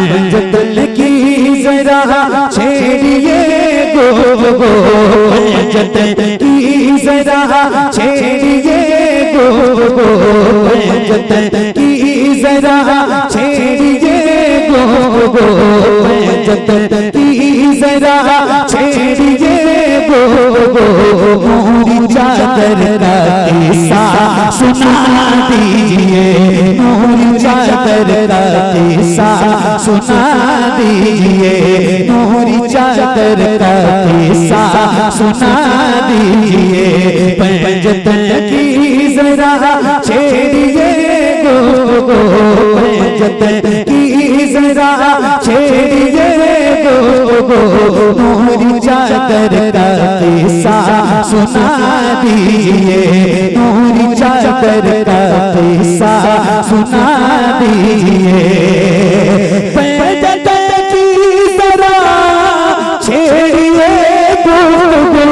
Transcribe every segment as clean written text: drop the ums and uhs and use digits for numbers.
पंजतन की जरा छेड़िए गो गो, पंजतन की जरा छेड़िए गो गो, पंजतन की जरा छेड़िए गो गो, पंजतन की जरा छेड़िए गो गो, नूरी चादर का किस्सा सुना दीजिए, नूरी चादर का किस्सा सुना दीजिए, नूरी चादर का किस्सा सुना दीजिए, पंजतन की जरा छेड़िए गो गो, पंजतन की जरा छेड़िए गो गो, नूरी चादर का किस्सा सुना दीजिए, नूरी चादर का किस्सा सुना दीजिए, पंजतन की जरा छेड़िए गो गो,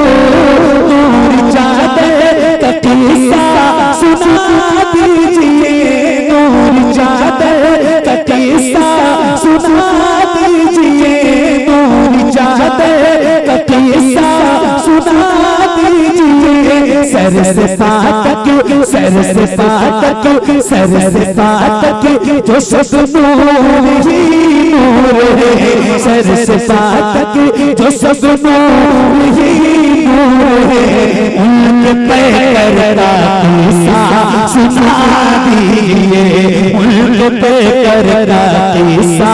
नूरी चादर का किस्सा सुना दीजिए, नूरी चादर का किस्सा सुना दीजिए, नूरी चादर का किस्सा सुना दीजिए, सर से पातक, सर से पातक, सर से पातक जो सब नूर ही नूर है, सर से पातक जो सब नूर ही नूर है, उनके पैर का किस्सा सुना दीजिए, उनके पैर का किस्सा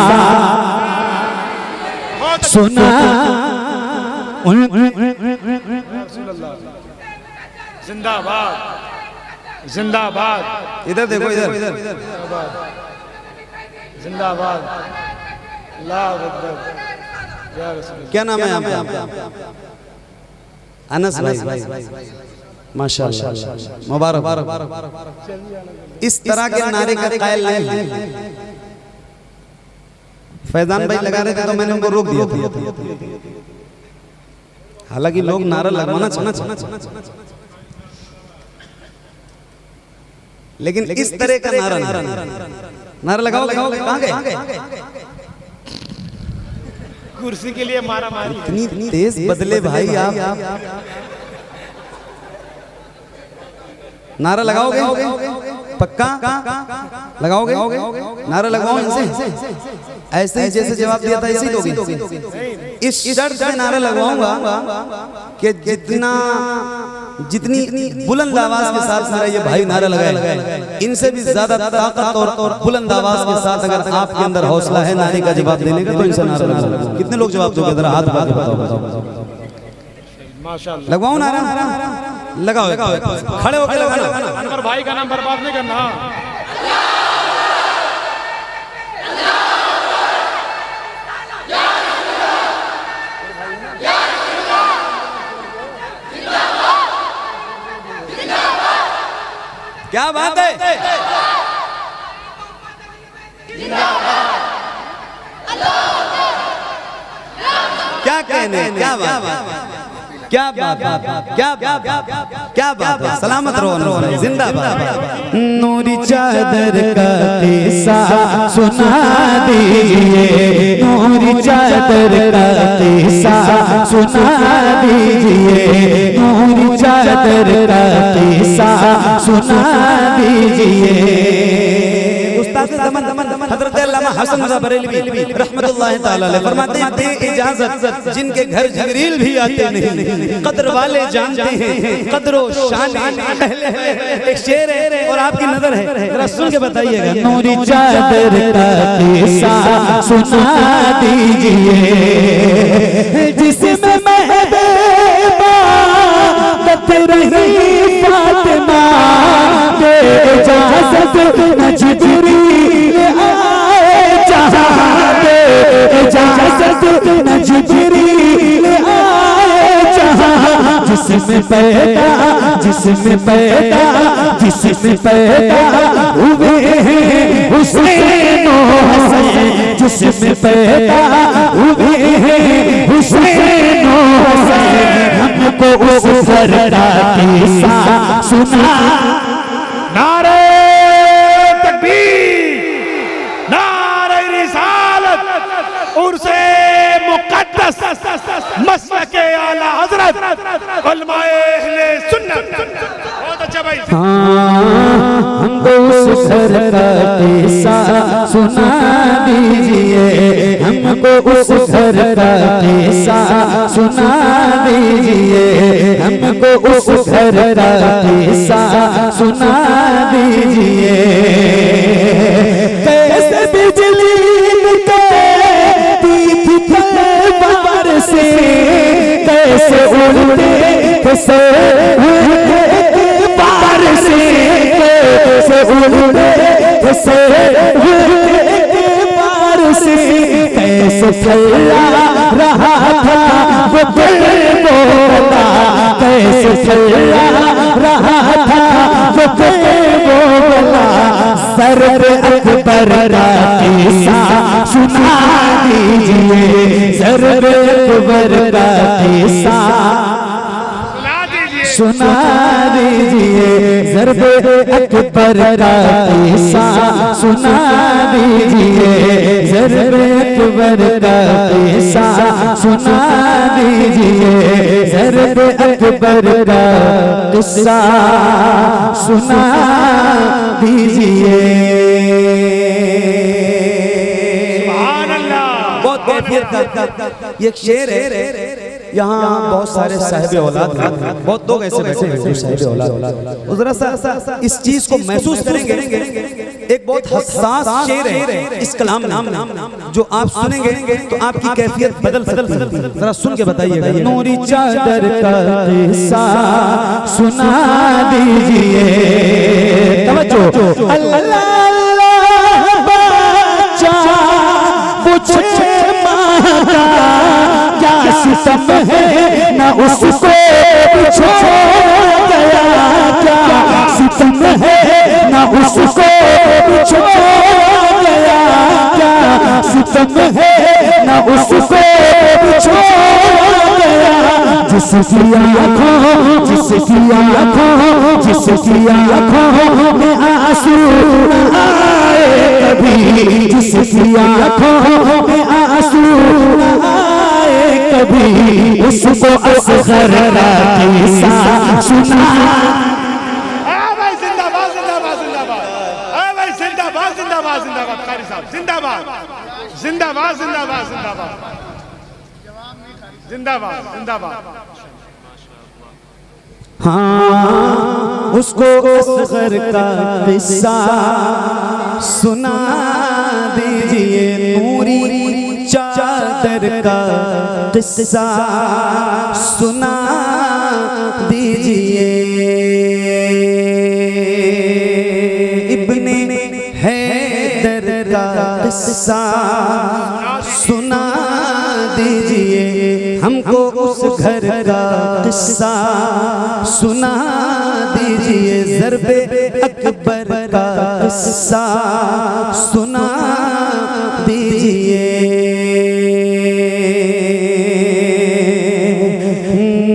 सुना। जिंदाबाद जिंदाबाद, इधर देखो, इधर जिंदाबाद, अल्लाहु अकबर, या रसूल। क्या नाम है आपका? अनस भाई, माशाअल्लाह, मुबारक। इस तरह के नारे का कायल नहीं है। फैजान भाई लगा रहे थे तो मैंने उनको रोक दिया था, हालांकि लोग नारा लगवाना चाहते, लेकिन इस तरह का नारा लगाओ लगाओ, कहाँ गए? कुर्सी के लिए मारा मारी, इतनी तेज बदले भाई आप। नारा लगाओगे? पक्का लगाओगे? नारा लगवाओ इनसे, ऐसे ही जैसे जवाब दिया था ऐसे ही दोगे। इस शर्त पे नारा लगवाऊंगा कि जितनी बुलंद आवाज के साथ मेरा ये भाई नारा लगाए, इनसे भी ज्यादा ताकत और बुलंद आवाज के साथ अगर आपके अंदर हौसला है नारे का जवाब देने का तो इनसे नारा लगाओ। कितने लोग जवाब दोगे? जरा हाथ उठा के बताओ। माशाअल्लाह, लगवाओ नारा? लगाओ, खड़े होकर लगाना। अनवर भाई का नाम बर्बाद नहीं करना। क्या बात है? क्या कहने, क्या बात, क्या बात, क्या बात, क्या बात है। सलामत रहो, जिंदाबाद। नूरी चादर का किस्सा सुना दीजिए, नूरी चादर का किस्सा सुना दीजिए, नूरी चादर का किस्सा सुना दीजिए। हज़रत अल्लामा हसन रज़ा बरेलवी रहमतुल्लाह ताला अलैह फरमाते हैं, दे इजाजत जिनके घर जिब्रील भी आते नहीं, कद्र वाले जानते हैं कद्रो शान। एक शेर है और आपकी नजर है, जरा सुन के बताइएगा। नूरी चादर का किस्सा सुना दीजिए, जिसमें महबूबा रही फातिमा, दे इजाजत न जिब्रील आए जहां, दे इजाजत न जिब्रील आए जहां, जिसमें पैदा जिसमें पैदा जिसमें पैदा हुए हैं हुसैन और हसन, जिसमें पैदा हुए हैं हुसैन और हसन, हमको उस सरदार किस्सा सुना। नारे तकबीर, नारे रिसालत, उर्से मुक़द्दस मसलके आला हज़रत उलमाए अहले सुन्नत। बहुत अच्छा भाई। हमको उस घर का किस्सा सुना दीजिए, हमको उस घर का किस्सा सुना दीजिए, हमको उस घर का किस्सा सुना दीजिए। कैसे बिजली निकलती थी तलवार से, कैसे उड़ते कैसे बार से, कैसे उड़ते कैसे बार से, कैसे फैला रहा था वो बोला, कैसे फैला रहा था वो बोला। सरवर अकबर का किस्सा सुना दीजिए, सरवर अकबर का किस्सा सुना दीजिए, ज़रबे अकबर का किस्सा सुना दीजिए, ज़रबे अकबर का किस्सा सुना दीजिए, ज़रबे अकबर का किस्सा सुना दीजिए। बहुत कैफियत का ये एक शेर है। यहाँ बहुत सारे साहिब औलाद, बहुत लोग ऐसे बैठे हैं जो साहिब औलाद, जरा सा इस चीज को महसूस करेंगे। एक बहुत हसास शेर है इस कलाम नाम जो आप सुनेंगे तो आपकी कैफियत बदल सकती है। जरा सुन के बताइएगा। नूरी चादर का किस्सा सुना दीजिए, तवज्जो। अल्लाह बच्चा पूछे माता क्या सितम है न उसको छोड़ गया, क्या सितम है न उसको छोड़ गया, क्या सितम है न उसको छोड़ गया। जिसकी आँखों जिसकी आँखों जिसकी आँखों में आंसू न आए कभी, जिसकी आँखों में आंसू न आए कभी, उसको असगर का किस्सा सुना। भाई जिंदाबाद जिंदाबाद जिंदाबाद, भाई जिंदाबाद जिंदाबाद जिंदाबाद, कारी साहब जिंदाबाद जिंदाबाद जिंदाबाद जिंदाबाद जिंदाबाद जिंदाबाद। हाँ उसको असगर का किस्सा सुना दीजिए, नूरी चादर का किस्सा सुना दीजिए। इब्ने हैदर का किस्सा सुना दीजिए, हमको उस घर का किस्सा सुना दीजिए, ज़रबे अकबर का किस्सा सुना दीजिए।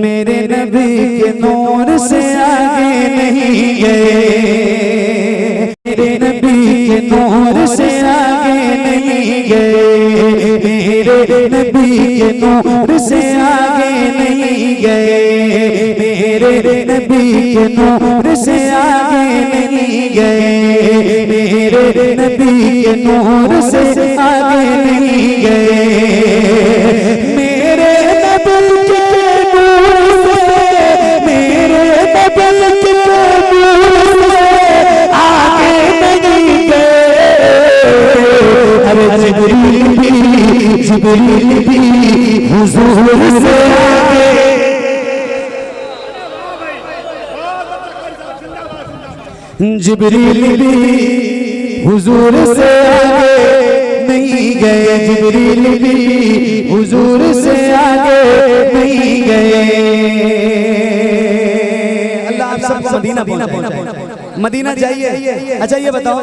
मेरे नबी के नूर से आगे नहीं गए, मेरे नबी के नूर से आगे नहीं गए, मेरे नबी के नूर से आगे नहीं गए, मेरे नबी के नूर से आगे नहीं गए, मेरे नबी के नूर से आगे नहीं गए, मेरे नबी के नूर से, मेरे नबी के नूर से आगे नहीं गए। अरे जिब्रील भी हुजूर से आगे, जिब्रील भी हुजूर से आगे नहीं गए, जिब्रील भी हुजूर से आगे नहीं गए। अल्लाह आप सबको मदीना पहुंचाए, मदीना जाइए। अच्छा ये बताओ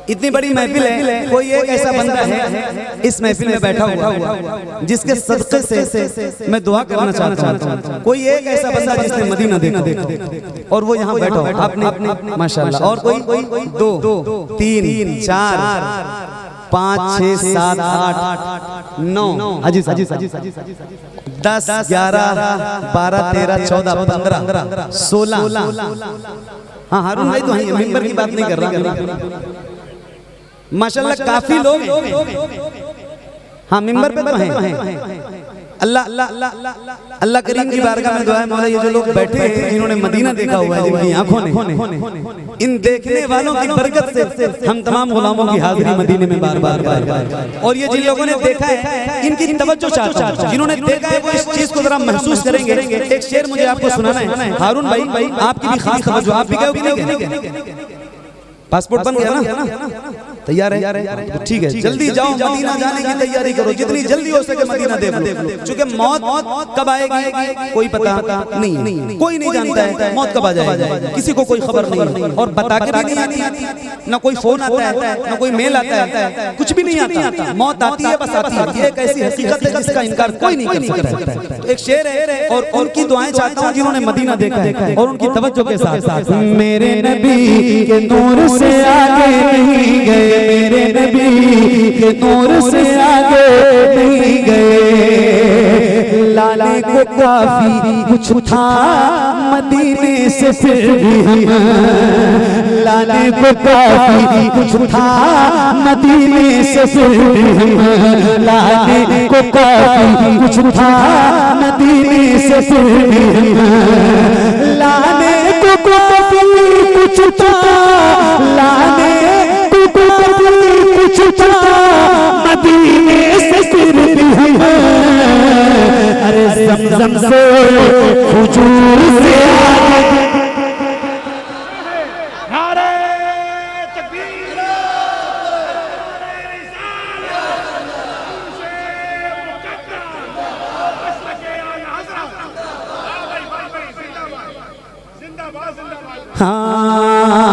इतनी बड़ी महफिल है, कोई एक ऐसा बंदा है इस महफिल में बैठा हुआ जिसके सदक़े से मैं दुआ करना चाहता हूँ, कोई एक ऐसा बंदा जिसने मदीना देखा और वो यहाँ बैठा हो, आपने माशाल्लाह, और कोई 2 3 4 5 6 7 8 9 हाजी 10 11 12 13 14 15 16 हाँ हारून भाई तो मिंबर की बात नहीं कर रहा माशाल्लाह काफी लोग हाँ मिंबर पे तो हैं अल्लाह अल्लाह करीम की बारगाह में दुआ है मौला ये जो लोग बैठे हैं जिन्होंने मदीना देखा हुआ है जिनकी आंखों ने इन देखने वालों की बरकत से हम तमाम गुलामों की हाजिरी मदीने में बार बार और ये जिन लोगों ने देखा है इनकी तवज्जो चाहता हूं जिन्होंने देखा है वो इस चीज को जरा महसूस करेंगे। एक शेर मुझे आपको सुनाना है हारून भाई आपकी भी खास तवज्जो आप भी गए कि नहीं? पासपोर्ट बन गया ना? तैयार है? ठीक है जल्दी जाओ मदीना जाने की तैयारी करो जितनी जल्दी हो सके मदीना देखो क्योंकि मौत कब आएगी कोई पता नहीं कोई नहीं जानता है मौत कब आ जाएगी किसी को कोई खबर नहीं और बता के भी नहीं आती ना कोई फोन आता है ना कोई मेल आता है कुछ भी नहीं आता मौत आती है बस आती है एक ऐसी हकीकत है जिसका इनकार कोई नहीं कर सकता। एक शेर है और उनकी दुआएं चाहता हूं जिन्होंने मदीना देखा है और उनकी तवज्जो के साथ मेरे नबी के नूर से आगे नहीं गए मेरे नबी के नूर से आगे नहीं गए लाने को काफी कुछ था मदीने से फिर भी हम लाने को काफी कुछ था मदीने से फिर भी हम लाने को काफी कुछ था मदीने से फिर भी हम लाने को काफी कुछ था लाने कुछ था मदीने से फिर भी हम अरे ज़मज़म से हुजूर से आगे नारे तकबीर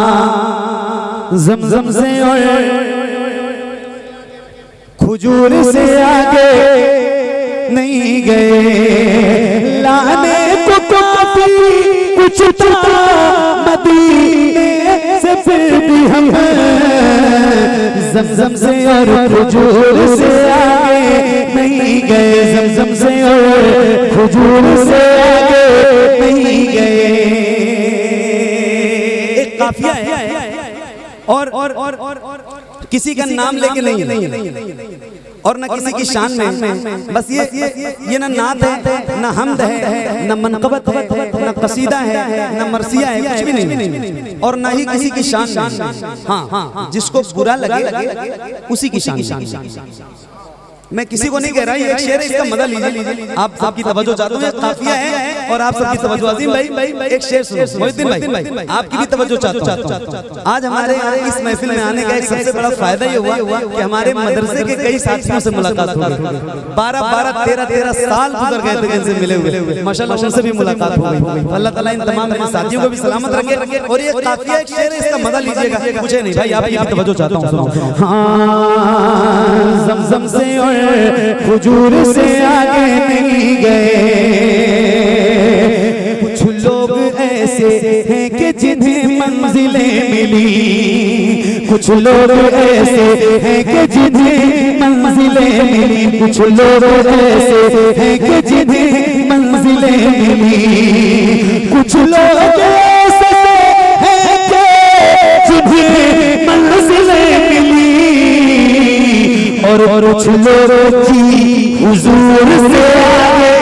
हाँ ज़मज़म से और हुजूर से आगे नहीं गए लाने को काफी कुछ था मदीने से फिर भी हम ज़मज़म से और हुजूर से आगे नहीं गए ज़मज़म से और हुजूर से आगे नहीं गए। एक काफिया है और किसी का नाम लेके नहीं और न किसी की शान में बस ये न नात है न हमद है न मनक़बत है न कसीदा है न मरसिया है कुछ भी नहीं और न ही किसी की शान में हाँ जिसको बुरा लगे उसी की शान। मैं किसी को नहीं कह रहा एक शेर है इसका मजा लीजिए आप सबकी तवज्जो चाहता हूं काफिया है और आप सबकी तवज्जो अजीम भाई एक शेर सुनो मोहिद्दीन भाई आपकी भी तवज्जो चाहता हूं। आज हमारे यहाँ इस महफिल में आने का एक सबसे बड़ा फायदा ये हुआ कि हमारे मदरसे के कई साथियों से मुलाकात हो गई 12 13 साल गुजर गए थे इनसे मिले हुए माशाल्लाह उनसे भी मुलाकात हो गई। अल्लाह ताला इन तमाम मेरे साथियों को भी सलामत रखे और ये काफिया एक शेर है इसका मजा लीजिएगा मुझे नहीं भाई आपकी तवज्जो चाहता हूं। हाँ ज़मज़म से हुजूर से आगे नहीं गए कुछ लोग ऐसे हैं कि जिन्हें मंजिलें मिली कुछ लोग ऐसे हैं कि जिन्हें मंजिलें मिली कुछ लोग ऐसे हैं कि जिन्हें मंजिलें मिली कुछ लोग ऐसे हैं कि जिन्हें मंजिलें मिली और कुछ लोग की हुजूर से आगे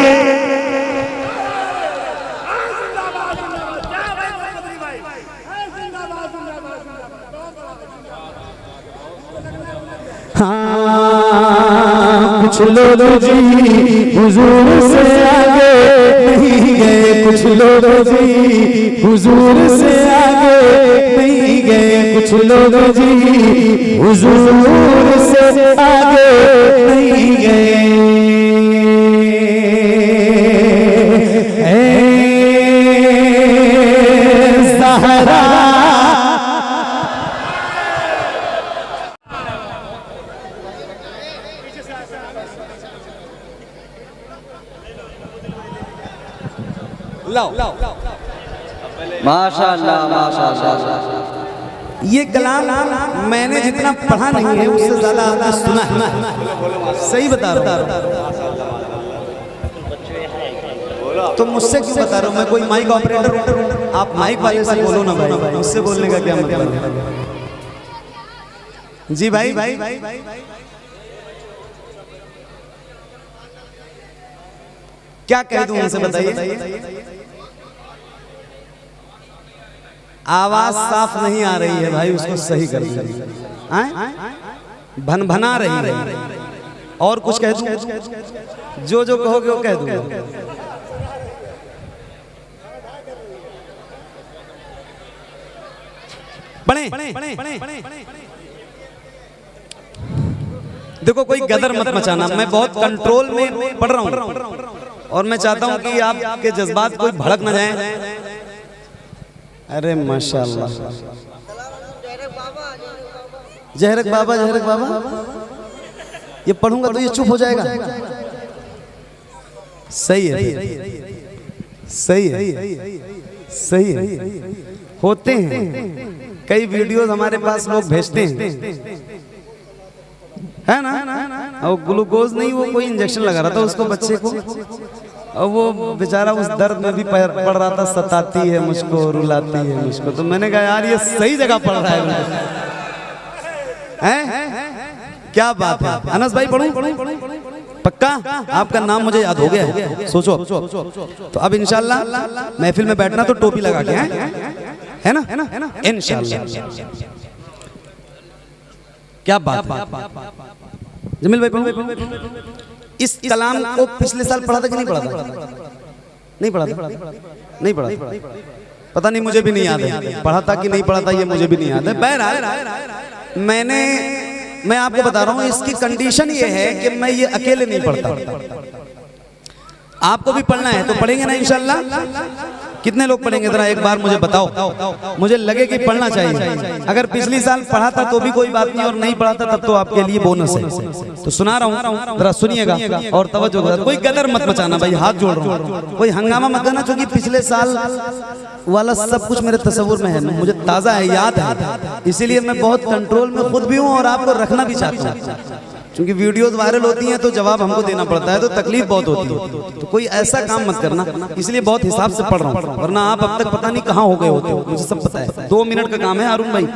हाँ कुछ लोग जी हुजूर से आगे नहीं गए कुछ लोग जी हुजूर से आगे नहीं गए कुछ लोग जी हुजूर से आगे नहीं गए। ज़हरा माशाअल्लाह माशाअल्लाह ये कलाम मैंने जितना पढ़ा नहीं है उससे ज्यादा आपने सुना है। सही बता रहा हूँ। तो मुझसे क्यों बता रहा हूँ? मैं कोई माइक ऑपरेटर हूँ, आप माइक वाले से बोलो ना भाई, मुझसे बोलने का क्या मतलब है? जी भाई, क्या कह दूं उनसे बताइए? आवाज साफ नहीं आ रही है भाई, उसको सही कर दीजिए। भनभना रही है। और कुछ कह दूं? जो जो कहोगे वो कह दूंगा। पढ़े। देखो कोई गदर मत मचाना, मैं बहुत कंट्रोल में पढ़ रहा हूँ और मैं चाहता हूँ कि आपके जज्बात कोई भड़क न जाए। अरे माशाल्लाह, जहरक बाबा, ये पढ़ूंगा तो ये चुप हो जाएगा। सही है। होते हैं कई वीडियोस हमारे पास लोग भेजते हैं, है ना? और ग्लूकोज नहीं, वो कोई इंजेक्शन लगा रहा था उसको, बच्चे को, और वो बेचारा उस दर्द में भी पड़ रहा था, सताती है मुझको, रुलाती है मुझको। तो मैंने कहा यार ये सही जगह पढ़ रहा है। क्या बात है अनस भाई, पढ़ूं? पक्का? आपका नाम मुझे याद हो गया है, सोचो। तो अब इंशाल्लाह महफिल में बैठना तो टोपी लगा के, है ना? इंशाल्लाह। क्या बात है जमील भाई, इस कलाम को पिछले साल पढ़ा था कि नहीं पढ़ा था? नहीं पढ़ा। पता नहीं, मुझे भी नहीं याद है पढ़ा था कि नहीं पढ़ा था, ये मुझे भी नहीं याद है। बहरहाल मैं आपको बता रहा हूँ, इसकी कंडीशन ये है कि मैं ये अकेले नहीं पढ़ता, आपको भी पढ़ना है तो पढ़ेंगे ना इंशाल्लाह। कितने लोग पढ़ेंगे जरा एक बार मुझे बताओ, मुझे लगे कि पढ़ना चाहिए। अगर पिछली साल पढ़ा था तो भी कोई बात नहीं, और नहीं पढ़ा था तब तो आपके लिए बोनस है। तो सुना रहा हूँ, जरा सुनिएगा और तवज्जो के साथ। कोई गदर मत मचाना भाई, हाथ जोड़ रहा हूँ, कोई हंगामा मत करना, क्योंकि पिछले साल वाला सब कुछ मेरे तस्वुर में है, मुझे ताज़ा है, याद है, इसीलिए मैं बहुत कंट्रोल में खुद भी हूँ और आपको रखना भी चाहता हूँ। क्योंकि वीडियोस वायरल होती हैं तो जवाब हमको देना पड़ता है, तो तकलीफ बहुत होती है। तो कोई ऐसा काम मत करना, इसलिए बहुत हिसाब से पढ़ रहा हूँ, वरना आप अब तक पता नहीं कहाँ हो गए होते हो, मुझे सब पता है। 2 मिनट का काम है हारून भाई,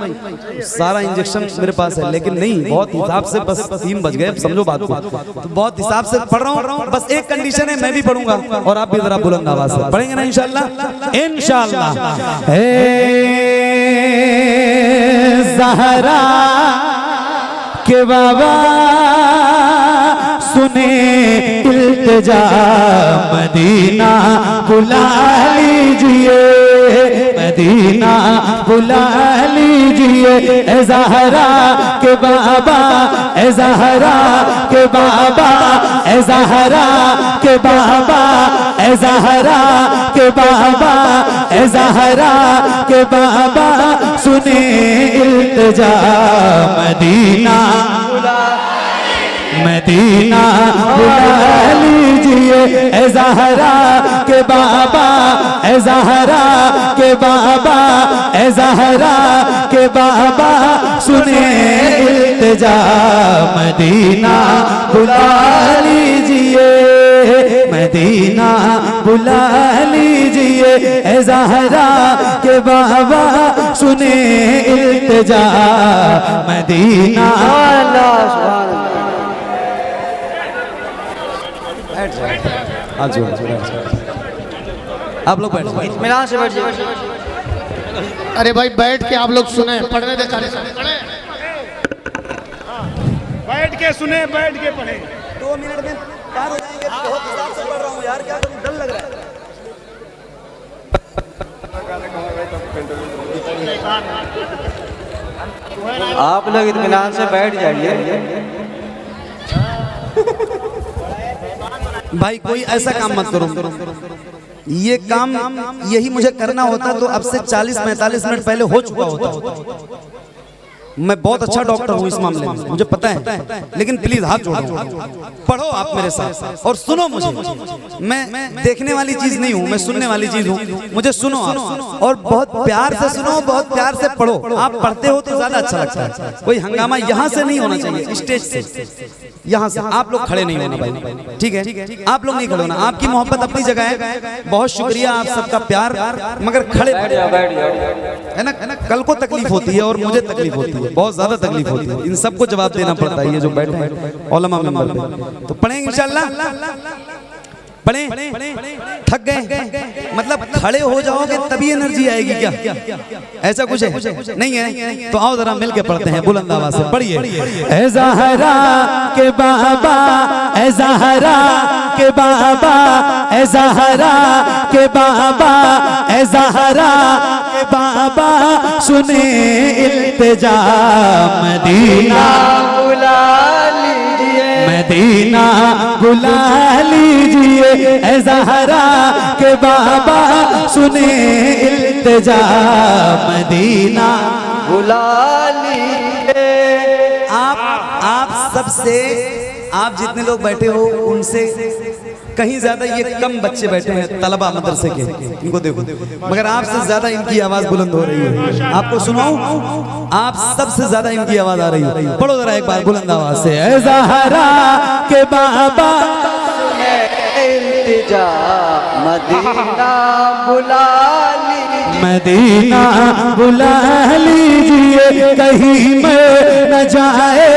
सारा इंजेक्शन मेरे पास है, लेकिन नहीं, बहुत हिसाब से, बस 3 बज गए, अब समझो बात को। तो बहुत हिसाब से पढ़ रहा हूँ, बस एक कंडीशन है, मैं भी पढ़ूंगा और आप भी जरा बुलंद आवाज से पढ़ेंगे ना इंशाल्लाह। ज़हरा के बाबा सुने इल्तिजा, मदीना बुला लीजिए, मदीना बुला लीजिए। ए ज़हरा के बाबा, ए ज़हरा के बाबा, ए ज़हरा के बाबा, ए ज़हरा के बाबा, ए ज़हरा के बाबा सुने इल्तिजा, मदीना बुला लीजिए। ए ज़हरा के बाबा, ए ज़हरा के बाबा, ए ज़हरा के बाबा सुने इल्तिजा, मदीना बुला लीजिए, मदीना बुला लीजिए। ए ज़हरा के बाबा सुने इल्तिजा, मदीना। आप लोग बैठ जाओ, इत्मीनान से बैठ जाओ। अरे भाई बैठ के आप लोग सुने, पढ़ने दे कारी साहब, बैठ के सुने, बैठ के पढ़े। 2 मिनट में पार हो जाएंगे, बहुत हिसाब से पढ़ रहा हूँ यार, क्या करूँ, डर लग रहा है। आप लोग इत्मीनान से बैठ जाइए। भाई कोई ऐसा काम मत करो, ये काम यही मुझे करना होता तो अब से 40-45 मिनट पहले हो चुका होता। मैं बहुत अच्छा डॉक्टर हूँ इस मामले में, मुझे पता है, लेकिन प्लीज हाथ जोड़ो, पढ़ो आप मेरे साथ और सुनो मुझे। मैं देखने वाली चीज नहीं हूँ, मैं सुनने वाली चीज हूँ, मुझे सुनो आप और बहुत प्यार से सुनो, बहुत प्यार से पढ़ो। आप पढ़ते हो तो ज्यादा अच्छा लगता है। कोई हंगामा यहाँ से नहीं होना चाहिए, स्टेज से, यहाँ से आप लोग खड़े नहीं होना भाई, ठीक है? आप लोग नहीं खड़े होना, आपकी मोहब्बत अपनी जगह है, बहुत शुक्रिया आप सबका प्यार, मगर खड़े है ना। कल को तकलीफ होती है और मुझे तकलीफ होती है, बहुत ज्यादा तकलीफ होती है, इन सबको जवाब देना पड़ता है। ये जो बैठे हैं उलमा मेंबर पे, तो पढ़ेंगे इंशाल्लाह। पढ़े, थक गए मतलब खड़े हो जाओगे तभी एनर्जी आएगी क्या? ऐसा कुछ है? नहीं है तो आओ जरा मिलके पढ़ते हैं बुलंद आवाज से, पढ़िए। ए ज़हरा के बाबा, ए ज़हरा के बाबा, ए ज़हरा के बाबा, ए ज़हरा के बाबा, सुने इल्तिजा मदीना बुला लीजिए, मदीना बुला लीजिए, ए ज़हरा के बाबा, सुने इल्तिजा मदीना बुला लीजिए। आप सबसे, आप जितने लोग बैठे हो उनसे कहीं ज्यादा ये कम बच्चे बैठे हैं तलबा मदरसे के, इनको देखो, मगर आपसे ज्यादा इनकी आवाज बुलंद हो रही है। आपको सुनाऊं, आप सबसे ज्यादा इनकी आवाज आ रही है। पढ़ो जरा एक बार बुलंद आवाज से, ए ज़हरा के बाबा, इल्तिजा मदीना बुला लीजिए, मदीना बुला लीजिए, कहीं में न जाए,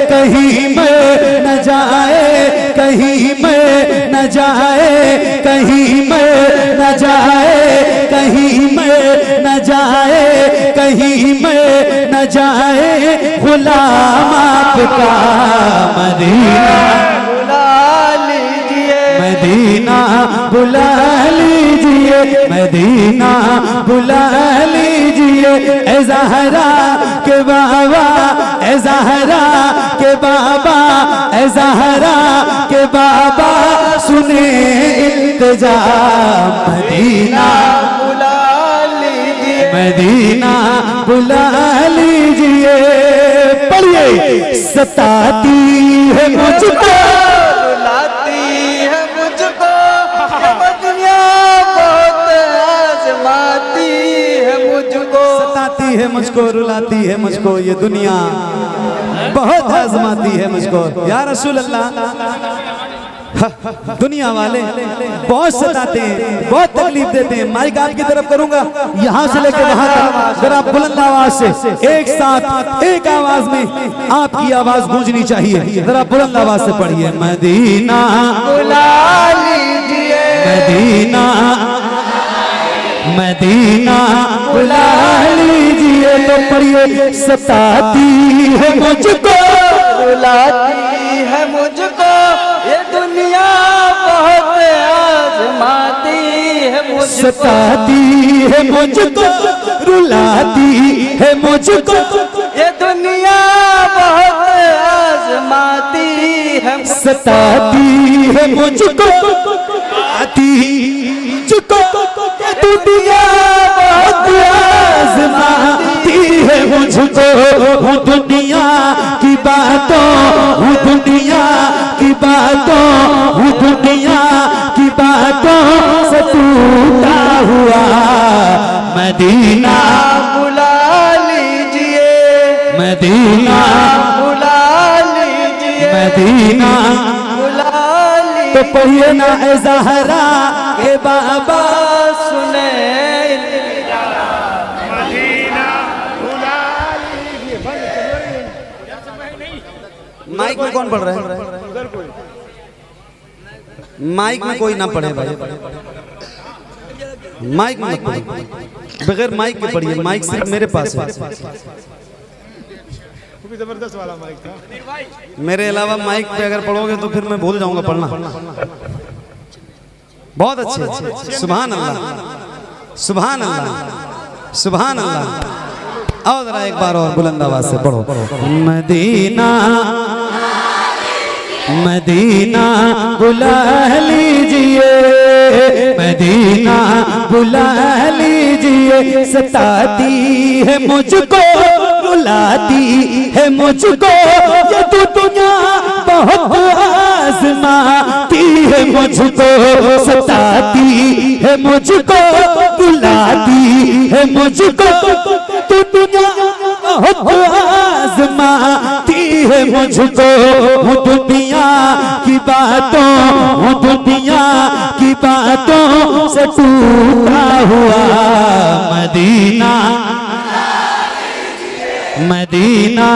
कहीं में न जाए, कहीं में न जाए, कहीं में न जाए, कहीं में न जाए, कहीं में न जाए, गुलाम आपका मदीना मदीना बुला लीजिए, मदीना बुला लीजिए, ए ज़हरा के बाबा, ए ज़हरा के बाबा, ए ज़हरा के बाबा, सुने इल्तिजा मदीना बुला लीजिए, मदीना बुला लीजिए। पढ़िए, सताती है मुझको, सताती है मुझको, रुलाती है मुझको ये दुनिया, बहुत आजमाती है मुझको। या रसूल अल्लाह, दुनिया वाले बहुत सताते हैं, बहुत तकलीफ देते हैं। माइक आपकी तरफ करूंगा, यहाँ से लेकर वहां तक, जरा बुलंद आवाज से एक साथ एक आवाज में आपकी आवाज गूंजनी चाहिए। जरा बुलंद आवाज से पढ़िए, मदीना बुला लीजिए, मदीना मदीना बुला लीजिए। तो पढ़िए, सताती है मुझको, रुलाती है मुझको ये दुनिया, बहुत आजमाती है मुझको, सताती है मुझको, रुलाती है मुझको ये दुनिया, बहुत आजमाती है, सताती है मुझको, आती चुको दुनिया, बहुत आजमाती है मुझको। हूँ दुनिया की बातों, हूँ दुनिया की बातों, हूँ दुनिया की बातों से टूटा हुआ, मदीना बुला लीजिए, मदीना बुला लीजिए, मदीना बुला लीजिए। तो पढ़िए ना, ए ज़हरा के बाबा, सुने मदीना बुला लीजिए। माइक में कौन पढ़ रहा है? माइक में कोई ना पढ़े भाई, माइक में मत पढ़िए, बगैर माइक के पढ़िए, माइक सिर्फ मेरे पास है, जबरदस्त वाला माइक था। मेरे अलावा माइक पे अगर पढ़ोगे तो फिर मैं भूल जाऊंगा पढ़ना। बहुत अच्छे, सुभान अल्लाह, सुभान अल्लाह, सुभान अल्लाह। आओ जरा एक बार और बुलंद आवाज से पढ़ो, मदीना मदीना बुला लीजिए, मदीना बुला लीजिए, सताती है मुझको, बुलाती है मुझको, ये दुनिया बहुत आजमाती है मुझको, सताती है मुझको, बुलाती है मुझको, तो दुनिया बहुत आजमाती है मुझको। हूँ दुनिया की बातों, हूँ दुनिया की बातों से टूटा हुआ। मदीना मदीना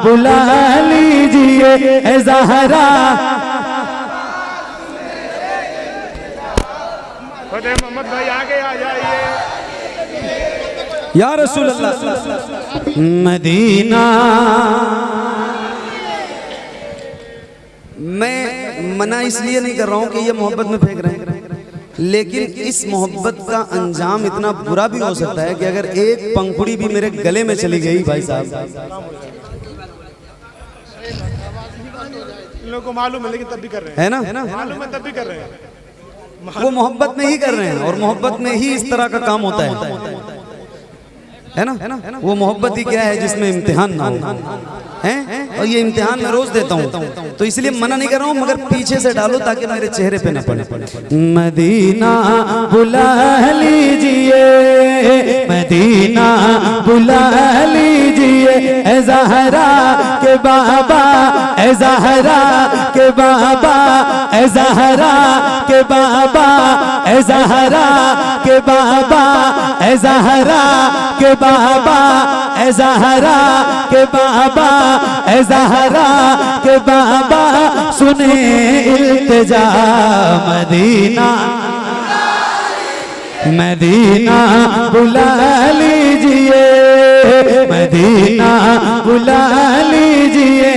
बुला लीजिए ए ज़हरा। फतेह मोहम्मद भाई आगे आ जाइए। या रसूल अल्लाह। मदीना मैं मना इसलिए नहीं कर रहा हूं कि ये मोहब्बत में फेंक रहे हैं, लेकिन इस मोहब्बत का अंजाम इतना बुरा भी हो सकता है कि अगर एक पंखुड़ी भी मेरे गले में चली गई भाई साहब, इन लोगों को मालूम है लेकिन तब भी कर रहे हैं, है ना, मालूम है तब भी कर रहे हैं। वो मोहब्बत में ही कर रहे हैं और मोहब्बत में ही इस तरह का काम होता है ना। वो मोहब्बत ही क्या है जिसमें इम्तिहान ना हो, हैं? और ये इम्तिहान मैं रोज देता हूँ, तो इसलिए मना नहीं कर रहा हूँ, मगर पीछे से डालो ताकि मेरे चेहरे पे ना पड़े। मदीना बुला लीजिए, मदीना बुला लीजिए ए ज़हरा के बाबा, ए ज़हरा के बाबा, ए ज़हरा के बाबा, ए ज़हरा के बाबा, ए ज़हरा के बाबा, ए ज़हरा के बाबा, ए ज़हरा के बाबा, सुने इल्तिजा। मदीना मदीना बुला लीजिए, मदीना बुला लीजिए।